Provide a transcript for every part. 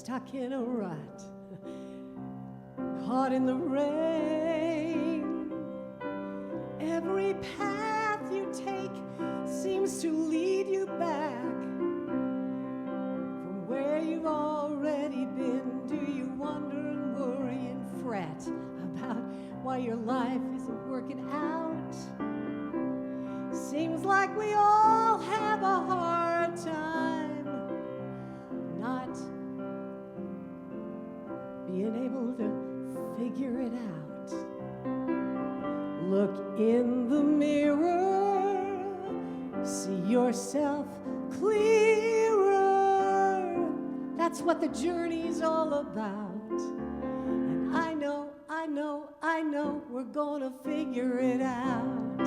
stuck in a rut, caught in the rain. Every path you take seems to lead you back from where you've already been. Do you wonder and worry and fret about why your life isn't working out? Seems like we all have a hard time not being able to figure it out. Look in the mirror, see yourself clearer. That's what the journey's all about. And I know we're gonna figure it out.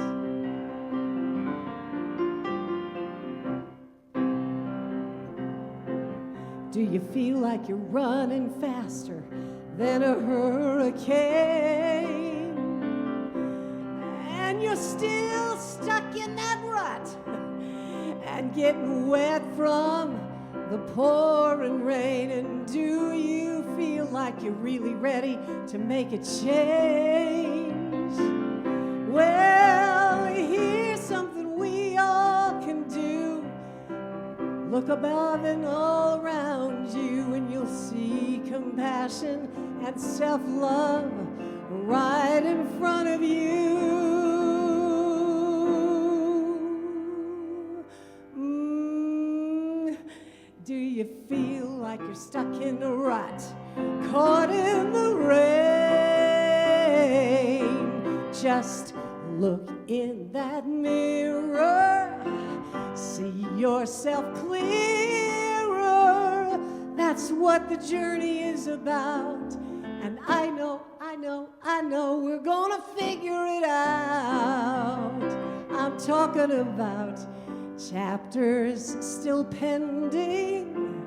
Do you feel like you're running faster than a hurricane? And you're still stuck in that rut and getting wet from the pouring rain. And do you feel like you're really ready to make a change? Well, here's something we all can do. Look above and all around you, and you'll see compassion and self-love right in front of you. Do you feel like you're stuck in a rut, caught in the rain? Just look in that mirror, see yourself clearer. That's what the journey is about. And I know we're gonna figure it out. I'm talking about chapters still pending,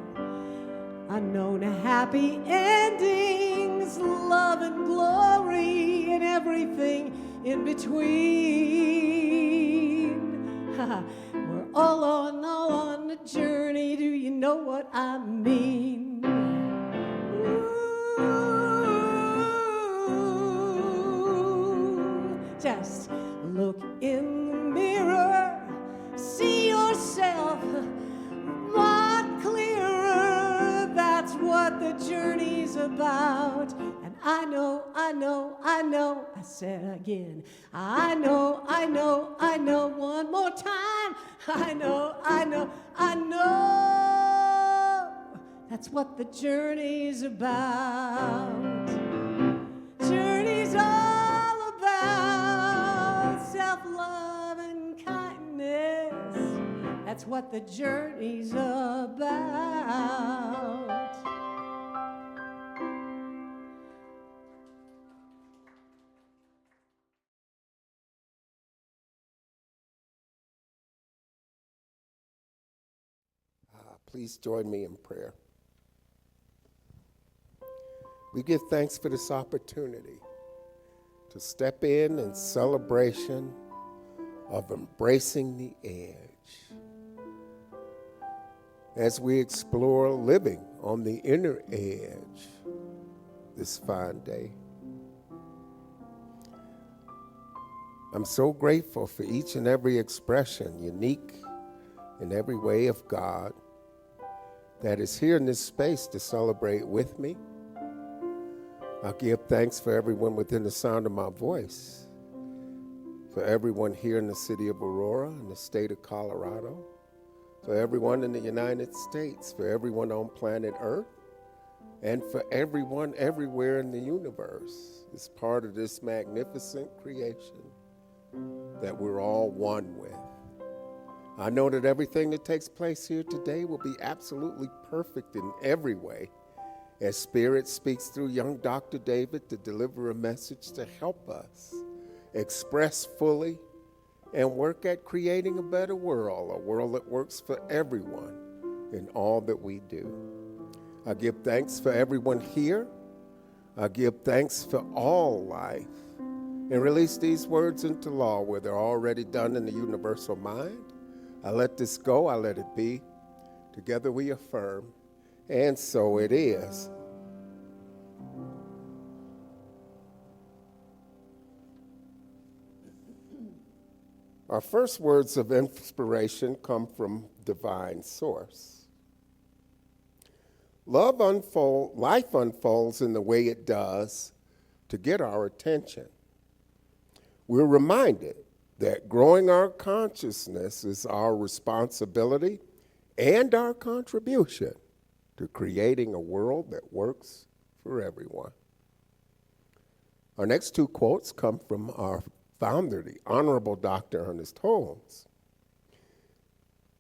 unknown happy endings, love and glory, and everything in between. We're all on the journey. Do you know what I mean? Ooh, just look in the mirror, see yourself a lot clearer. That's what the journey's about. And I know, I said again, I know, one more time. I know, that's what the journey's about. Journey's all about self-love and kindness. That's what the journey's about. Please join me in prayer. We give thanks for this opportunity to step in celebration of embracing the edge as we explore living on the inner edge this fine day. I'm so grateful for each and every expression, unique in every way of God, that is here in this space to celebrate with me. I give thanks for everyone within the sound of my voice, for everyone here in the city of Aurora, in the state of Colorado, for everyone in the United States, for everyone on planet Earth, and for everyone everywhere in the universe as part of this magnificent creation that we're all one with. I know that everything that takes place here today will be absolutely perfect in every way, as Spirit speaks through young Dr. David to deliver a message to help us express fully and work at creating a better world, a world that works for everyone in all that we do. I give thanks for everyone here. I give thanks for all life, and release these words into law where they're already done in the universal mind. I let this go, I let it be. Together we affirm, And so it is. Our first words of inspiration come from divine source. Life unfolds in the way it does to get our attention. We're reminded that growing our consciousness is our responsibility and our contribution to creating a world that works for everyone. Our next two quotes come from our founder, the Honorable Dr. Ernest Holmes.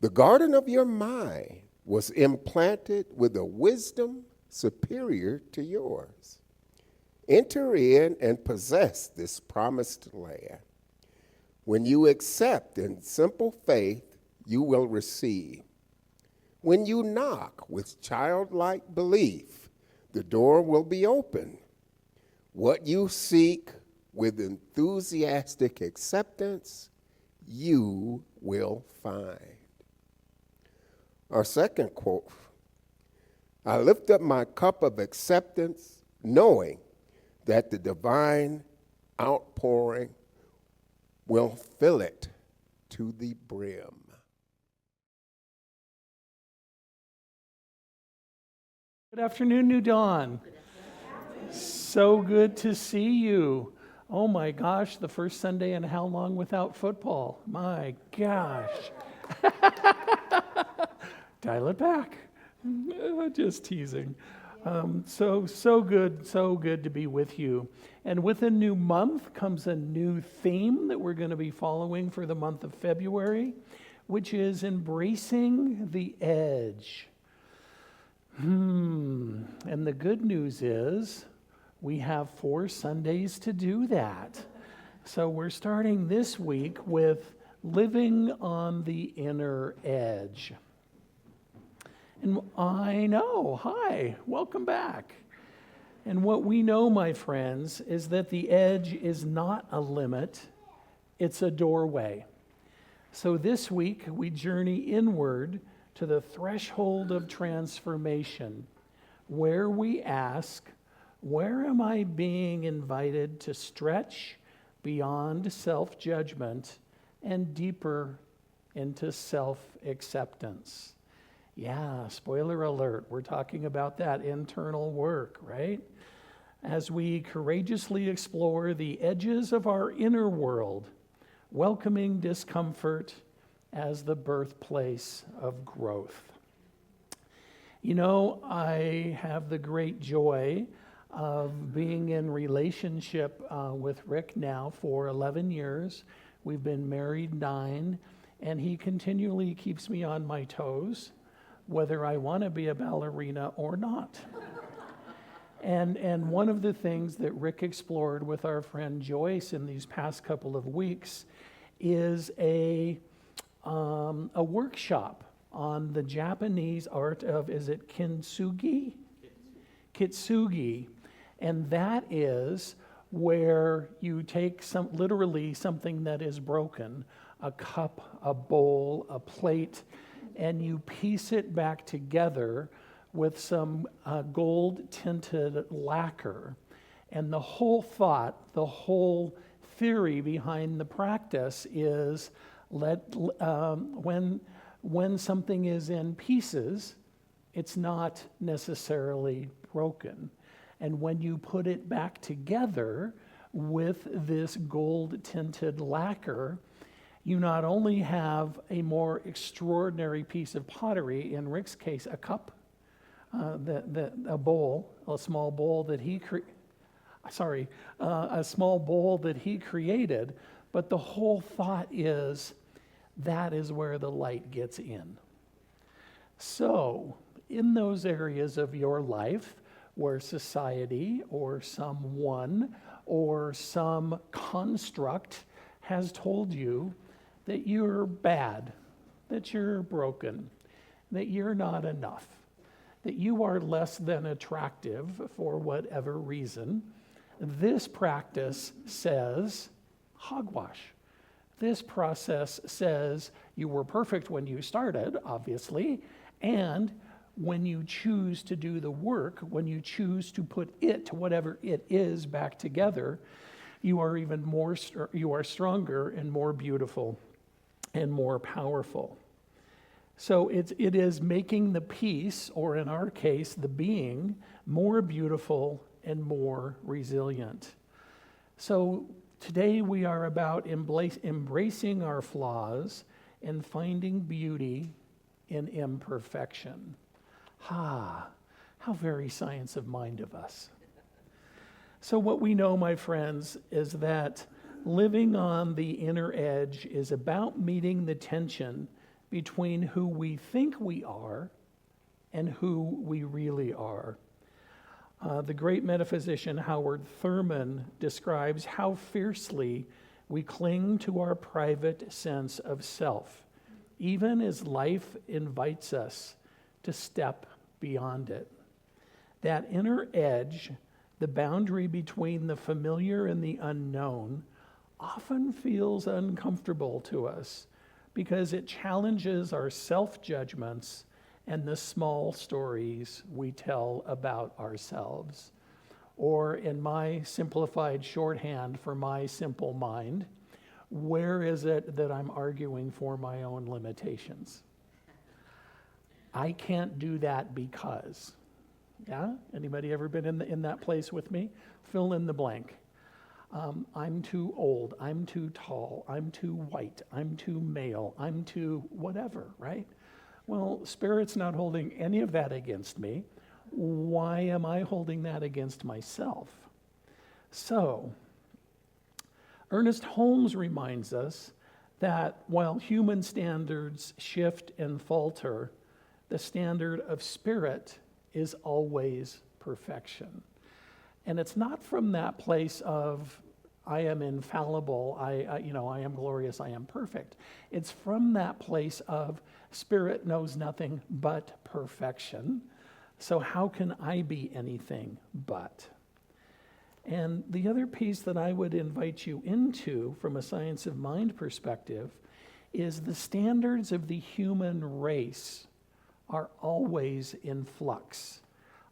The garden of your mind was implanted with a wisdom superior to yours. Enter in and possess this promised land. When you accept in simple faith, you will receive. When you knock with childlike belief, the door will be open. What you seek with enthusiastic acceptance, you will find. Our second quote, I lift up my cup of acceptance, knowing that the divine outpouring will fill it to the brim. Good afternoon, New Dawn. So good to see you. Oh my gosh, the first Sunday in how long without football? My gosh. Dial it back. Just teasing. So good to be with you. And with a new month comes a new theme that we're going to be following for the month of February, which is embracing the edge. And the good news is we have 4 Sundays to do that. So we're starting this week with living on the inner edge. And I know, hi, welcome back. And what we know, my friends, is that the edge is not a limit, it's a doorway. So this week we journey inward to the threshold of transformation, where we ask, where am I being invited to stretch beyond self-judgment and deeper into self-acceptance? Yeah, spoiler alert, we're talking about that internal work, right? As we courageously explore the edges of our inner world, welcoming discomfort as the birthplace of growth. You know, I have the great joy of being in relationship with Rick now for 11 years. We've been married 9, and he continually keeps me on my toes, whether I want to be a ballerina or not. And one of the things that Rick explored with our friend Joyce in these past couple of weeks is a workshop on the Japanese art of, is it kintsugi? Kitsugi. And that is where you take literally something that is broken, a cup, a bowl, a plate, and you piece it back together with some gold-tinted lacquer. And the whole thought, the whole theory behind the practice is when something is in pieces, it's not necessarily broken. And when you put it back together with this gold-tinted lacquer, you not only have a more extraordinary piece of pottery, in Rick's case, a cup, a bowl, a small bowl that he created, but the whole thought is that is where the light gets in. So, in those areas of your life where society or someone or some construct has told you that you're bad, that you're broken, that you're not enough, that you are less than attractive for whatever reason, this practice says hogwash. This process says you were perfect when you started, obviously, and when you choose to do the work, when you choose to put it, whatever it is, back together, you are even more, you are stronger and more beautiful and more powerful. So it is making the piece, or in our case, the being, more beautiful and more resilient. So today we are about embracing our flaws and finding beauty in imperfection. How very science of mind of us. So what we know, my friends, is that living on the inner edge is about meeting the tension between who we think we are and who we really are. The great metaphysician Howard Thurman describes how fiercely we cling to our private sense of self, even as life invites us to step beyond it. That inner edge, the boundary between the familiar and the unknown, often feels uncomfortable to us because it challenges our self-judgments and the small stories we tell about ourselves. Or in my simplified shorthand for my simple mind, where is it that I'm arguing for my own limitations? I can't do that because. Yeah? Anybody ever been in that place with me? Fill in the blank. I'm too old, I'm too tall, I'm too white, I'm too male, I'm too whatever, right? Well, Spirit's not holding any of that against me. Why am I holding that against myself? So, Ernest Holmes reminds us that while human standards shift and falter, the standard of Spirit is always perfection. And it's not from that place of, I am infallible, I am glorious, I am perfect. It's from that place of Spirit knows nothing but perfection. So how can I be anything but? And the other piece that I would invite you into from a science of mind perspective is the standards of the human race are always in flux,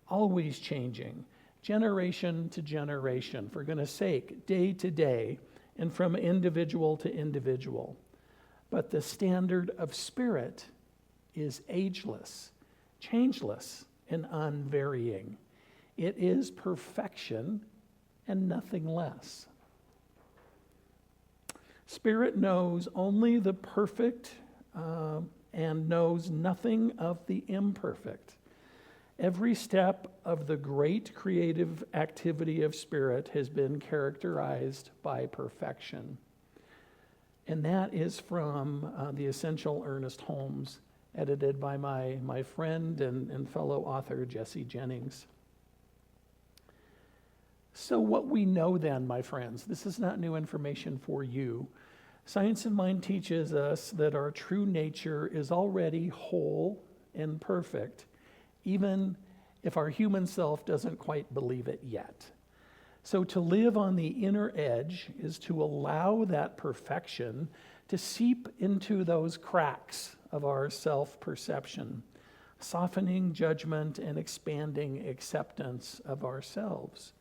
always changing, generation to generation, for goodness sake, day to day, and from individual to individual. But the standard of Spirit is ageless, changeless, and unvarying. It is perfection and nothing less. Spirit knows only the perfect and knows nothing of the imperfect. Every step of the great creative activity of Spirit has been characterized by perfection. And that is from the Essential Ernest Holmes, edited by my friend and fellow author, Jesse Jennings. So what we know then, my friends, this is not new information for you. Science of Mind teaches us that our true nature is already whole and perfect, even if our human self doesn't quite believe it yet. So to live on the inner edge is to allow that perfection to seep into those cracks of our self-perception, softening judgment and expanding acceptance of ourselves.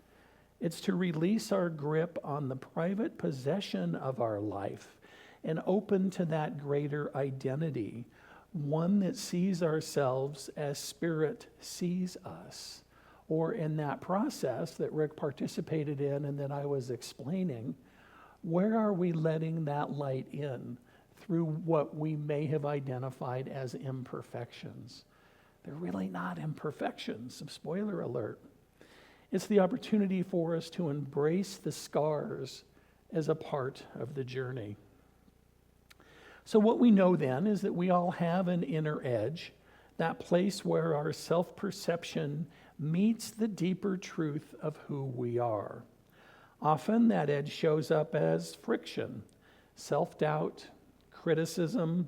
It's to release our grip on the private possession of our life and open to that greater identity, one that sees ourselves as Spirit sees us. Or in that process that Rick participated in and that I was explaining, where are we letting that light in through what we may have identified as imperfections? They're really not imperfections, spoiler alert. It's the opportunity for us to embrace the scars as a part of the journey. So what we know then is that we all have an inner edge, that place where our self-perception meets the deeper truth of who we are. Often that edge shows up as friction, self-doubt, criticism,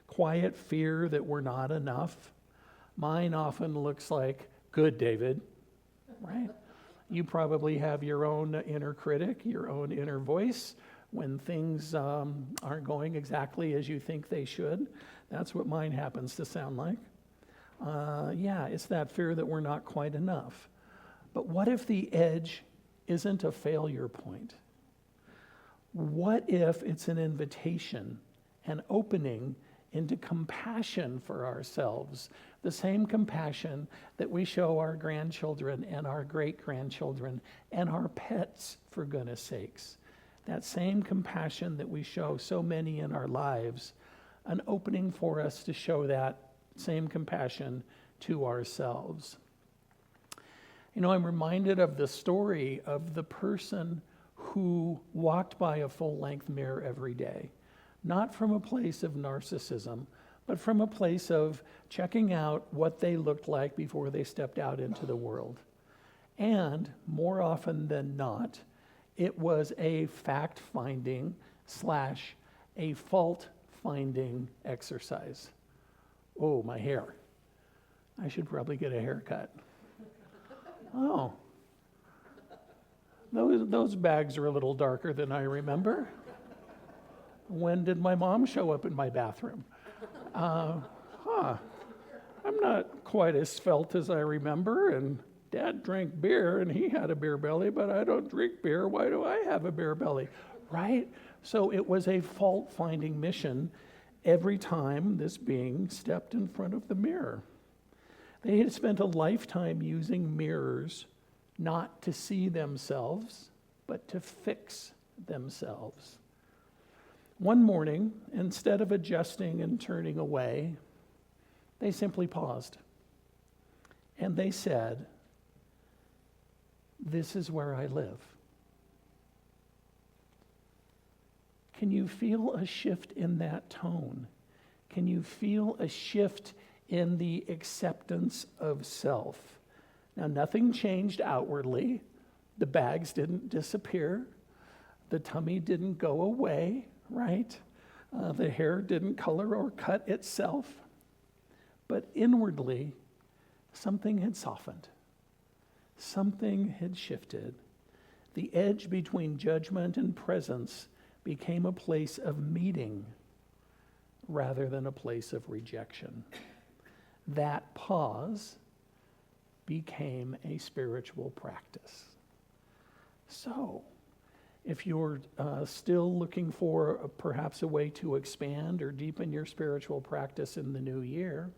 quiet fear that we're not enough. Mine often looks like, good, David, right? You probably have your own inner critic, your own inner voice. When things aren't going exactly as you think they should, that's what mine happens to sound like. Yeah, it's that fear that we're not quite enough. But what if the edge isn't a failure point? What if it's an invitation, an opening into compassion for ourselves, the same compassion that we show our grandchildren and our great-grandchildren and our pets, for goodness sakes? That same compassion that we show so many in our lives, an opening for us to show that same compassion to ourselves. You know, I'm reminded of the story of the person who walked by a full-length mirror every day, not from a place of narcissism, but from a place of checking out what they looked like before they stepped out into the world. And more often than not, it was a fact-finding / a fault-finding exercise. Oh, my hair. I should probably get a haircut. Oh. Those bags are a little darker than I remember. When did my mom show up in my bathroom? I'm not quite as svelte as I remember, and Dad drank beer, and he had a beer belly, but I don't drink beer. Why do I have a beer belly? Right? So it was a fault-finding mission every time this being stepped in front of the mirror. They had spent a lifetime using mirrors not to see themselves, but to fix themselves. One morning, instead of adjusting and turning away, they simply paused. And they said, "This is where I live." Can you feel a shift in that tone? Can you feel a shift in the acceptance of self? Now, nothing changed outwardly. The bags didn't disappear. The tummy didn't go away, right? The hair didn't color or cut itself. But inwardly, something had softened. Something had shifted. The edge between judgment and presence became a place of meeting rather than a place of rejection. That pause became a spiritual practice. So, if you're still looking for perhaps a way to expand or deepen your spiritual practice in the new year,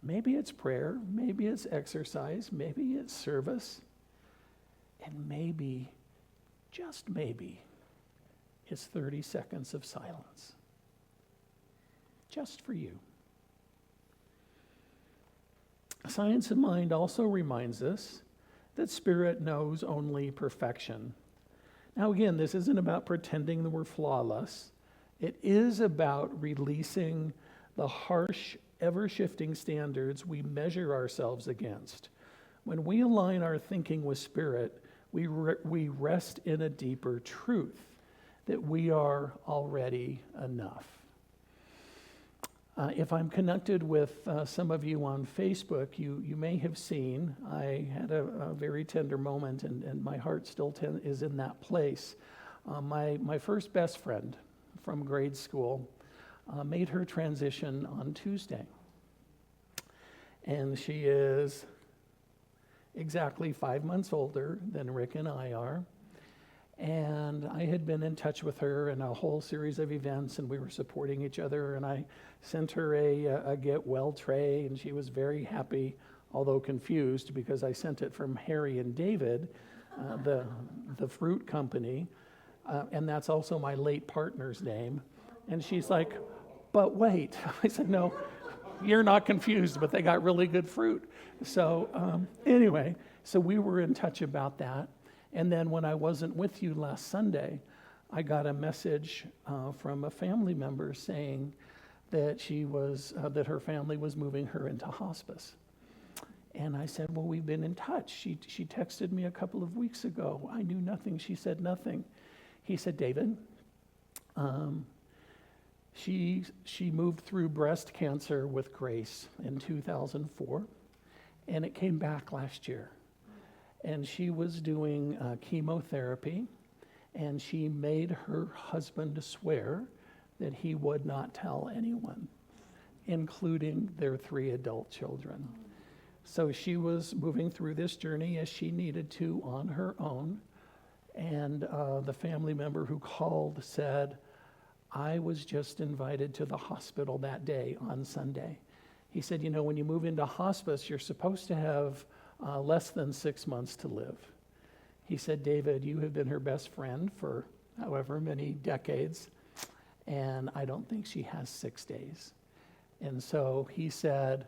maybe it's prayer, maybe it's exercise, maybe it's service, and maybe, just maybe, it's 30 seconds of silence. Just for you. Science of Mind also reminds us that spirit knows only perfection. Now again, this isn't about pretending that we're flawless. It is about releasing the harsh, ever-shifting standards we measure ourselves against. When we align our thinking with spirit, we rest in a deeper truth that we are already enough. If I'm connected with some of you on Facebook, you may have seen I had a very tender moment, and my heart still is in that place. My first best friend from grade school made her transition on Tuesday. And she is exactly 5 months older than Rick and I are. And I had been in touch with her in a whole series of events, and we were supporting each other, and I sent her a get well tray, and she was very happy, although confused, because I sent it from Harry and David, the fruit company, and that's also my late partner's name. And she's like, "But wait." I said, "No, you're not confused, but they got really good fruit." So anyway, so we were in touch about that. And then when I wasn't with you last Sunday, I got a message from a family member saying that that her family was moving her into hospice. And I said, "Well, we've been in touch. She texted me a couple of weeks ago. I knew nothing. She said nothing." He said, "David, she moved through breast cancer with grace in 2004, and it came back last year. And she was doing chemotherapy, and she made her husband swear that he would not tell anyone. including their 3 adult children. So she was moving through this journey as she needed to on her own. And the family member who called said, I was just invited to the hospital that day on Sunday. He said, you know, when you move into hospice, you're supposed to have less than 6 months to live. He said, David, you have been her best friend for however many decades, and I don't think she has 6 days. And so he said,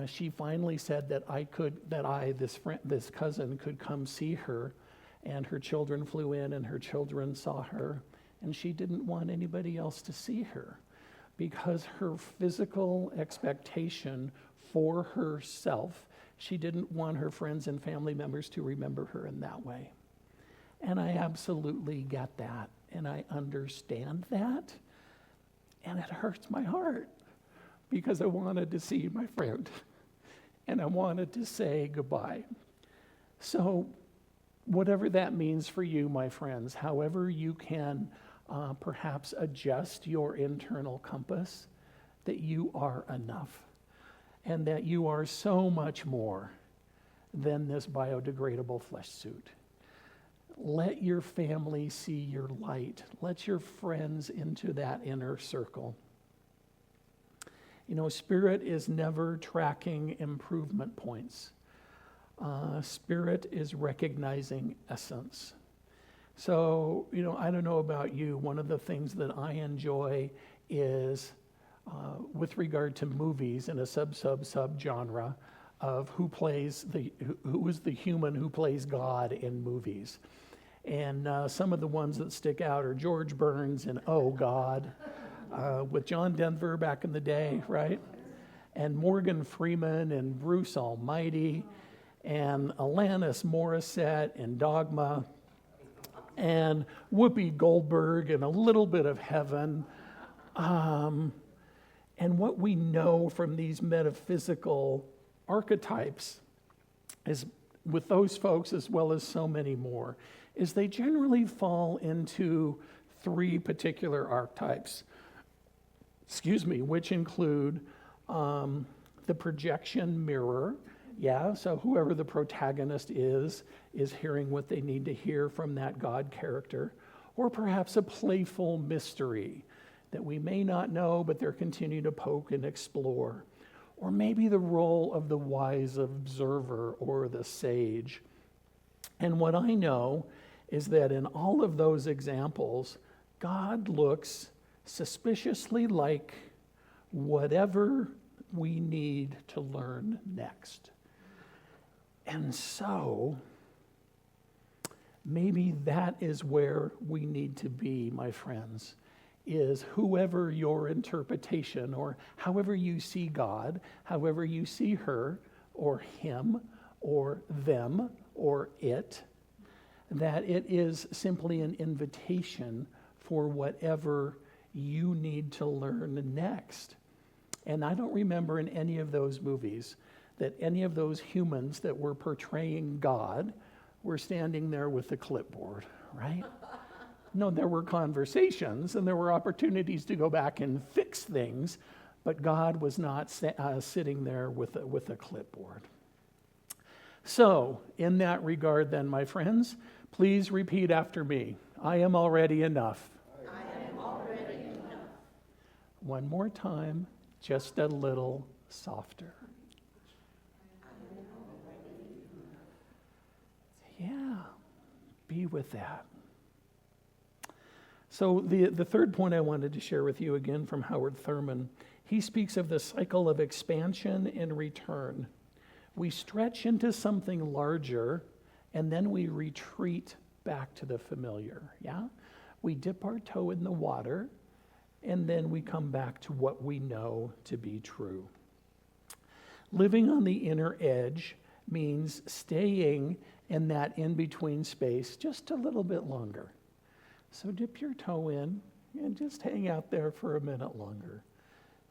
she finally said that this cousin could come see her, and her children flew in and her children saw her, and she didn't want anybody else to see her because her physical expectation for herself, she didn't want her friends and family members to remember her in that way. And I absolutely get that, and I understand that, and it hurts my heart because I wanted to see my friend, and I wanted to say goodbye. So whatever that means for you, my friends, however you can perhaps adjust your internal compass, that you are enough and that you are so much more than this biodegradable flesh suit. Let your family see your light. Let your friends into that inner circle. You know, Spirit is never tracking improvement points. Spirit is recognizing essence. So, you know, I don't know about you, one of the things that I enjoy is with regard to movies in a sub genre of who is the human who plays God in movies. And some of the ones that stick out are George Burns in Oh God, with John Denver back in the day, right? And Morgan Freeman and Bruce Almighty, and Alanis Morissette in Dogma, and Whoopi Goldberg in A Little Bit of Heaven. And what we know from these metaphysical archetypes is, with those folks as well as so many more, is they generally fall into 3 particular archetypes, which include the projection mirror. Yeah, so whoever the protagonist is hearing what they need to hear from that God character, or perhaps a playful mystery that we may not know, but they're continuing to poke and explore. Or maybe the role of the wise observer or the sage. And what I know is that in all of those examples, God looks suspiciously like whatever we need to learn next. And so, maybe that is where we need to be, my friends, is whoever your interpretation or however you see God, however you see her or him or them or it, that it is simply an invitation for whatever you need to learn next. And I don't remember in any of those movies that any of those humans that were portraying God were standing there with a clipboard, right? No, there were conversations and there were opportunities to go back and fix things, but God was not sitting there with a clipboard. So, in that regard then, my friends, please repeat after me. I am already enough. I am already enough. One more time, just a little softer. Yeah, be with that. So the third point I wanted to share with you, again from Howard Thurman, he speaks of the cycle of expansion and return. We stretch into something larger, and then we retreat back to the familiar, yeah? We dip our toe in the water, and then we come back to what we know to be true. Living on the inner edge means staying in that in-between space just a little bit longer. So dip your toe in and just hang out there for a minute longer.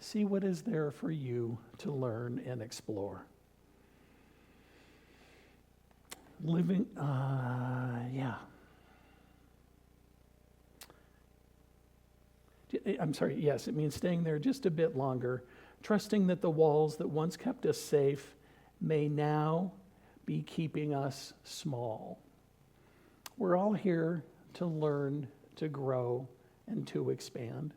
See what is there for you to learn and explore. Living, I'm sorry, yes, it means staying there just a bit longer trusting that the walls that once kept us safe may now be keeping us small. We're all here to learn, to grow, and to expand.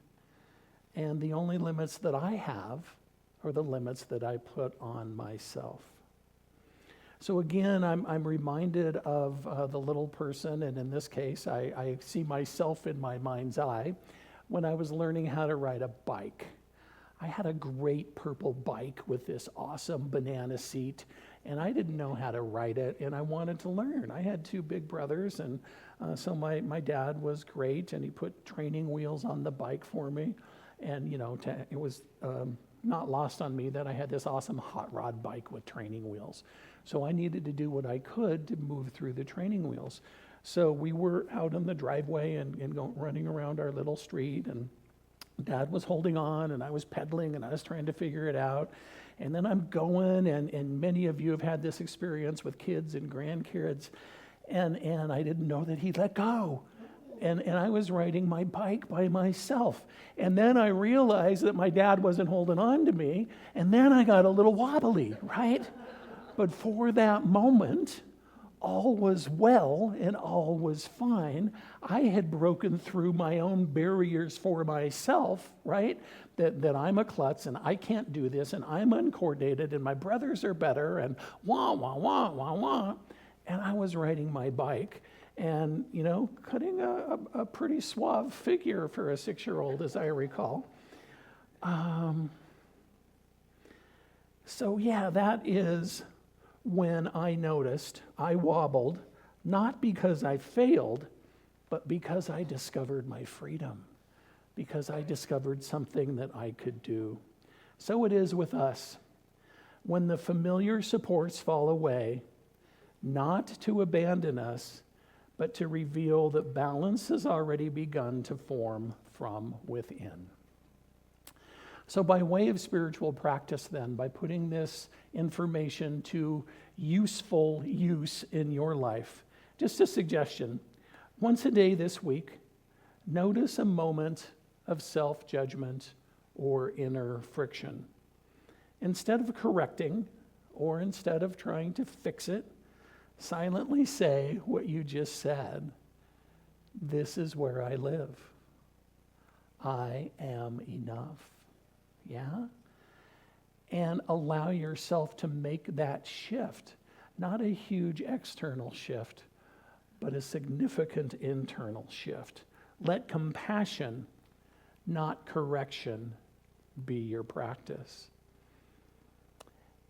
And the only limits that I have are the limits that I put on myself. So again, I'm reminded of the little person, and in this case, I see myself in my mind's eye when I was learning how to ride a bike. I had a great purple bike with this awesome banana seat, and I didn't know how to ride it, and I wanted to learn. I had two big brothers, and so my dad was great, and he put training wheels on the bike for me, and it was not lost on me that I had this awesome hot rod bike with training wheels. So I needed to do what I could to move through the training wheels. So we were out on the driveway and running around our little street, and Dad was holding on, and I was pedaling, and I was trying to figure it out. And then I'm going, and many of you have had this experience with kids and grandkids, and I didn't know that he'd let go. And I was riding my bike by myself. And then I realized that my dad wasn't holding on to me, and then I got a little wobbly, right? But for that moment, all was well and all was fine. I had broken through my own barriers for myself, right? That I'm a klutz and I can't do this and I'm uncoordinated and my brothers are better and wah, wah, wah, wah, wah. And I was riding my bike and, cutting a pretty suave figure for a 6-year-old, as I recall. So yeah, that is when I noticed I wobbled, not because I failed, but because I discovered my freedom, because I discovered something that I could do. So it is with us. When the familiar supports fall away, not to abandon us, but to reveal that balance has already begun to form from within. So by way of spiritual practice then, by putting this information to useful use in your life, just a suggestion, once a day this week, notice a moment of self-judgment or inner friction. Instead of correcting, or instead of trying to fix it, silently say what you just said. This is where I live. I am enough. Yeah? And allow yourself to make that shift. Not a huge external shift, but a significant internal shift. Let compassion, not correction, be your practice.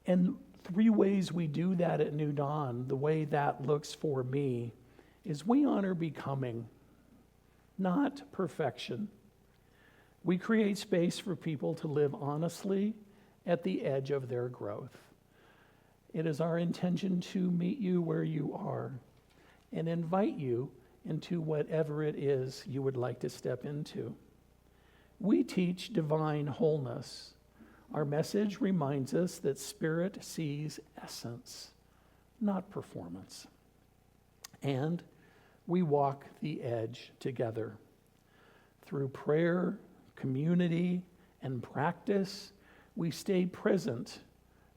And 3 ways we do that at New Dawn, the way that looks for me, is we honor becoming, not perfection. We create space for people to live honestly at the edge of their growth. It is our intention to meet you where you are and invite you into whatever it is you would like to step into. We teach divine wholeness. Our message reminds us that spirit sees essence, not performance. And we walk the edge together. Through prayer, community, and practice, we stay present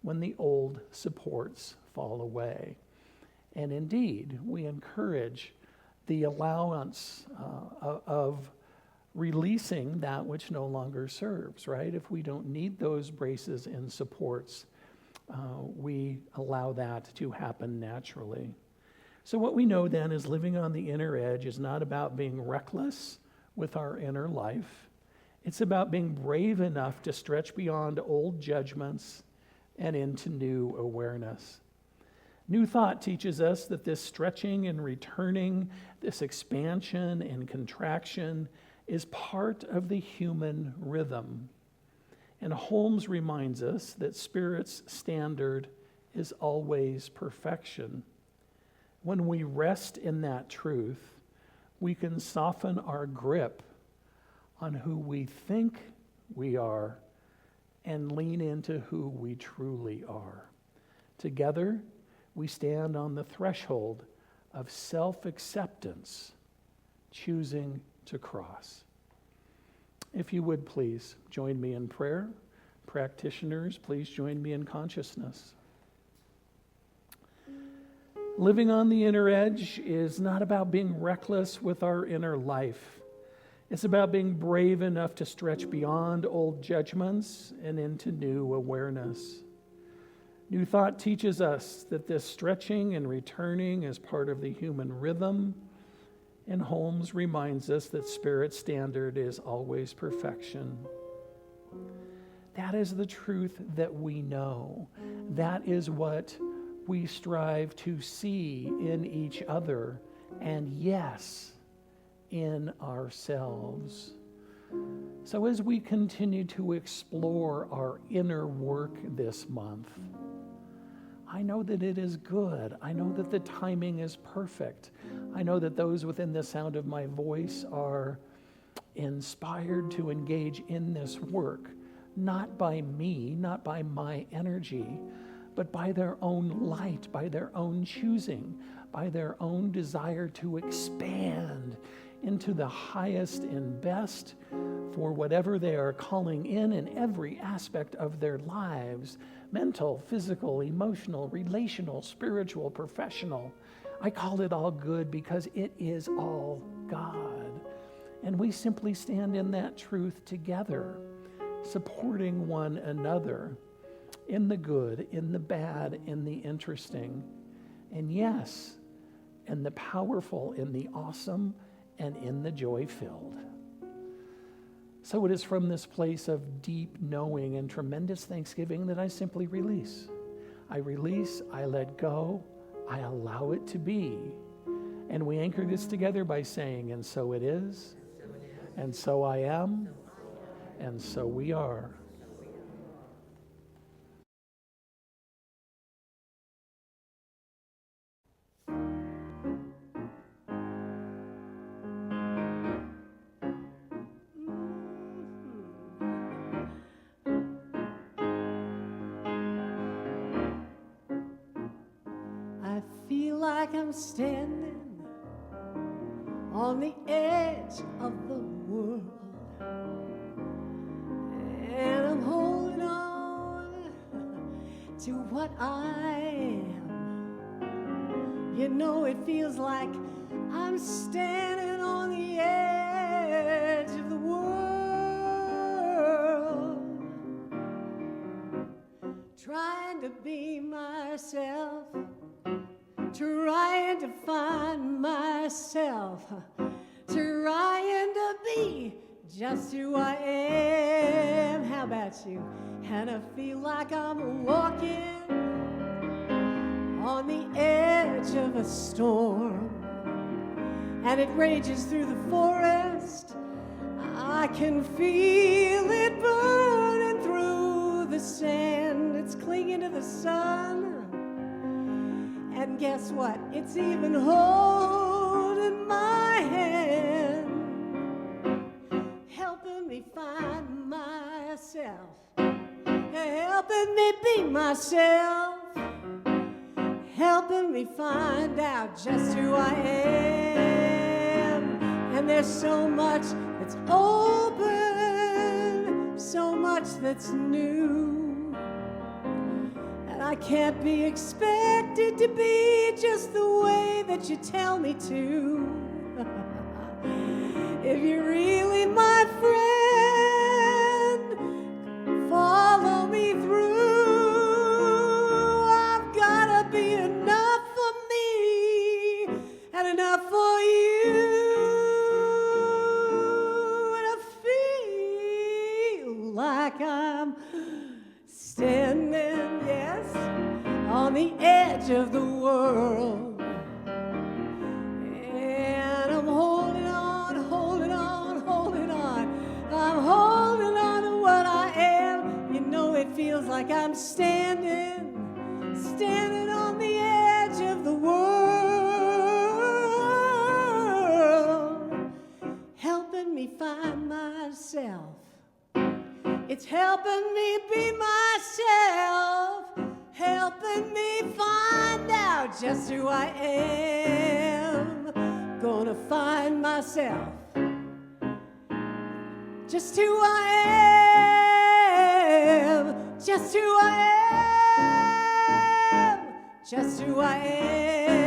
when the old supports fall away. And indeed, we encourage the allowance of releasing that which no longer serves, right? If we don't need those braces and supports, we allow that to happen naturally. So what we know then is living on the inner edge is not about being reckless with our inner life. It's about being brave enough to stretch beyond old judgments and into new awareness. New Thought teaches us that this stretching and returning, this expansion and contraction is part of the human rhythm. And Holmes reminds us that Spirit's standard is always perfection. When we rest in that truth, we can soften our grip on who we think we are and lean into who we truly are. Together, we stand on the threshold of self-acceptance, choosing to cross. If you would please join me in prayer. practitioners, please join me in consciousness. Living on the inner edge is not about being reckless with our inner life. It's about being brave enough to stretch beyond old judgments and into new awareness. New Thought teaches us that this stretching and returning is part of the human rhythm, and Holmes reminds us that Spirit's standard is always perfection. That is the truth that we know. That is what we strive to see in each other, and yes, in ourselves. So as we continue to explore our inner work this month, I know that it is good. I know that the timing is perfect. I know that those within the sound of my voice are inspired to engage in this work, not by me, not by my energy, but by their own light, by their own choosing, by their own desire to expand into the highest and best for whatever they are calling in every aspect of their lives: mental, physical, emotional, relational, spiritual, professional. I call it all good because it is all God. And we simply stand in that truth together, supporting one another in the good, in the bad, in the interesting, and yes, in the powerful, in the awesome, and in the joy-filled. So it is from this place of deep knowing and tremendous thanksgiving that I simply release. I release, I let go, I allow it to be. And we anchor this together by saying, and so it is, and so I am, and so we are. I feel like I'm standing on the edge of the world, and I'm holding on to what I am. You know, it feels like I'm standing on the edge of the world, trying to be myself, trying to find myself, trying to be just who I am. How about you? And I feel like I'm walking on the edge of a storm, and it rages through the forest. I can feel it burning through the sand. It's clinging to the sun. And guess what? It's even holding my hand, helping me find myself, helping me be myself, helping me find out just who I am. And there's so much that's open, so much that's new. I can't be expected to be just the way that you tell me to. If you're really my friend, follow me through. I've gotta be enough for me and enough for you. And I feel like I'm standing, yes, on the edge of the world, and I'm holding on, holding on, holding on. I'm holding on to what I am. You know, it feels like I'm standing on the edge of the world, helping me find myself. It's helping me be myself, helping me find out just who I am. Gonna find myself, just who I am. just who I am, just who I am.